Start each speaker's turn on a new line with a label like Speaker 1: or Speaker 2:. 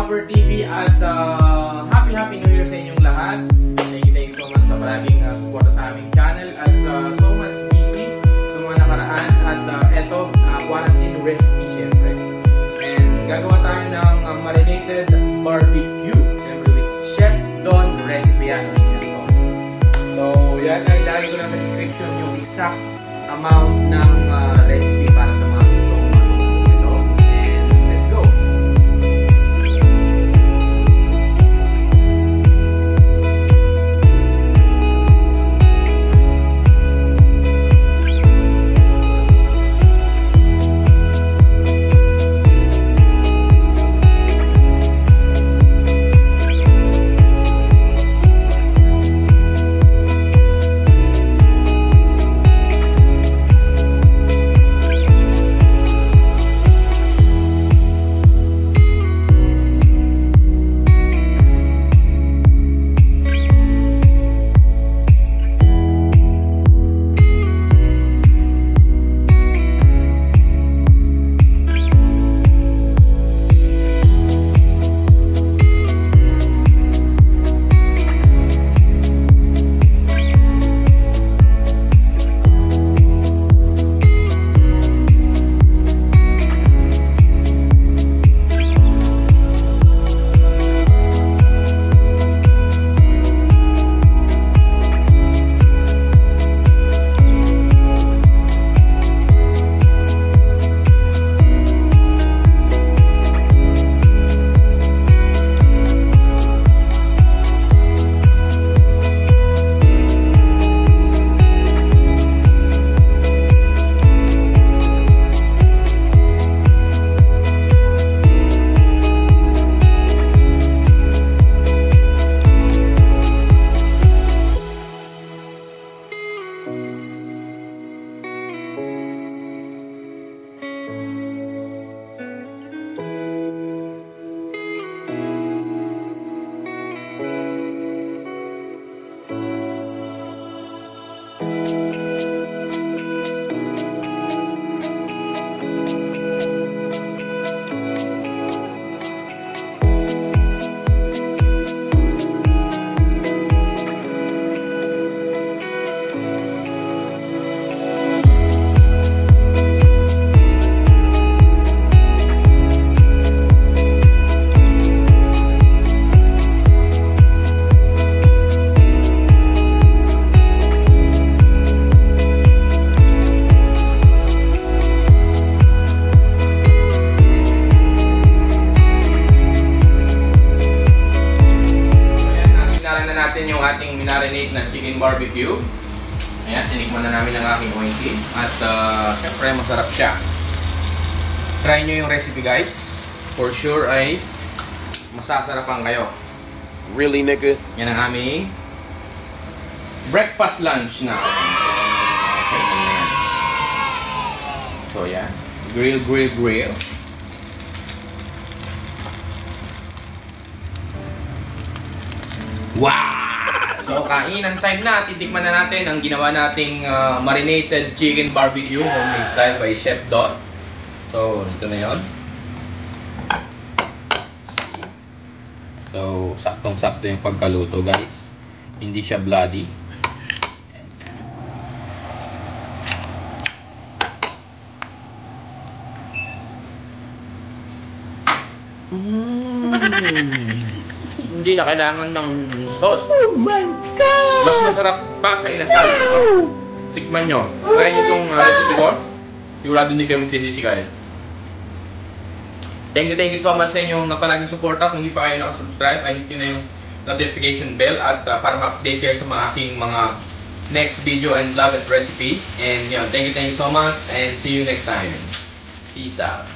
Speaker 1: Lover TV at happy New Year sa inyong lahat. Thank you so much sa maraming suporta sa aming channel at so much busy sa mga nakaraan at eto, quarantine recipe syempre. And gagawa tayo ng marinated barbecue syempre with Chef Don recipe yan. So yan, ilagay ko lang sa description yung exact amount ng recipe para sa mga gustong masubukan ito. And let's go! Ating minarinate na chicken barbecue. Ayan, tinikman na namin ang aking oinky. At syempre masarap siya. Try nyo yung recipe guys. For sure ay masasarapan kayo.
Speaker 2: Really, nigga?
Speaker 1: Yan ang aming breakfast lunch na. So yan. Grill. Wow! So, kainan time na. Titikman na natin ang ginawa nating marinated chicken barbecue homemade style by Chef Don. So, ito na yon. So, saktong-sakto yung pagkaluto, guys. Hindi siya bloody. Hindi na kailangan ng sauce.
Speaker 2: Oh my God!
Speaker 1: Mas masarap pa sa inasal. Tikman nyo. Try nyo itong recipe ko. Sigurado hindi kayo magsisisi guys. Thank you so much sa inyong napalaging suporta. Kung hindi pa kayo nakasubscribe, ay hit nyo na yung notification bell at para ma-update kayo sa mga aking mga next video and vlog at recipe. And yun, thank you so much and see you next time. Peace out.